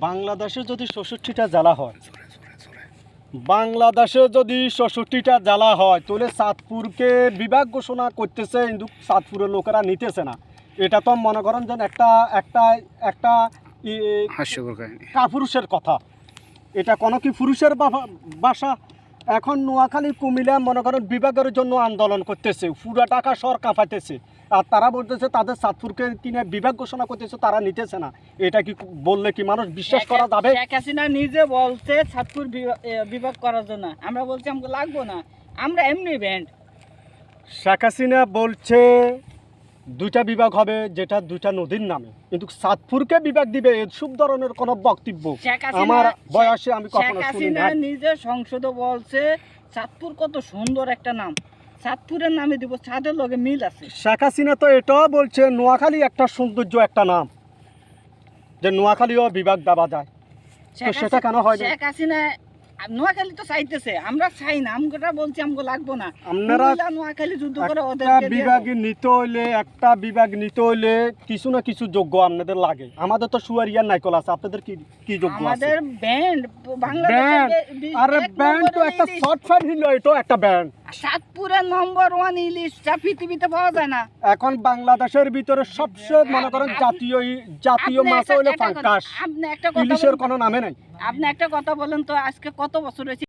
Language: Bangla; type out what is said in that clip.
বাংলাদেশে যদি ৬৬টা জেলা হয়, বাংলাদেশে যদি ৬৬টা জেলা হয়, তাহলে চাঁদপুরকে বিভাগ ঘোষণা করতেছে, কিন্তু চাঁদপুরের লোকেরা নিতেছে না। এটা তো মনে করেন যে একটা একটা একটা হাস্যকর কাহিনী। কাপুরুষের কথা। এটা কোনো কি পুরুষের বাসা? এখন নোয়াখালী কুমিল্লা মনে করেন বিভাগের জন্য আন্দোলন করতেছে, পুরা টাকা শহর কাঁপাইতেছে, আর তারা বলতেছে তাদের চাঁদপুরকে কিনে বিভাগ ঘোষণা করতেছে, তারা নিতেছে না। এটা কি বললে কি মানুষ বিশ্বাস করা যাবে? শেখ হাসিনা নিজে বলছে চাঁদপুর বিভাগ করার জন্য, আমরা বলছি আমাকে লাগবো না, আমরা এমনি ব্যান্ড। শেখ হাসিনা বলছে দুইটা বিভাগ হবে, যেটা দুইটা নদীর নামে, কিন্তু চাঁদপুরকে বিভাগ দিবে এসব ধরনের কোনো বক্তব্য আমার বয়সে আমি কখনো শুনি না। নিজে সংসদে বলছে চাঁদপুর কত সুন্দর একটা নাম, চাঁদপুরের নামে দিব, চাঁদের লগে মিল আছে। শেখ হাসিনা তো এটাও বলছে নোয়াখালী একটা সৌন্দর্য একটা নাম, যে নোয়াখালীও বিভাগ দেওয়া যায়, তো সেটা কেন হয় না? শেখ হাসিনা নোয়াখালী তো চাইতেছে, আমরা চাই না, আমরা বলছি আমাকে লাগবো না। আপনারা নোয়াখালী যুদ্ধ করে একটা বিভাগ নিতে হইলে, একটা বিভাগ নিতে হইলে কিছু না কিছু যোগ্য আপনাদের লাগে। আমাদের তো সুয়ারিয়ার নাইকল আছে, আপনাদের কি কি যোগ্য আছে? আমাদের ব্যান্ড ব্যান্ড, আরে ব্যান্ড তো একটা শর্ট ফাইল হইল, এটা একটা ব্যান্ড। চাঁদপুরের নম্বর 1 ইলিশটা পৃথিবীতে পাওয়া যায় না। এখন বাংলাদেশের ভিতরে সবচেয়ে মনে করেন জাতীয় মাছ হইলো পাঙ্কাশ, আপনি একটা কথা ইলিশের কোনো নামে নাই। আপনি একটা কথা বলেন তো, আজকে কত বছর হয়েছে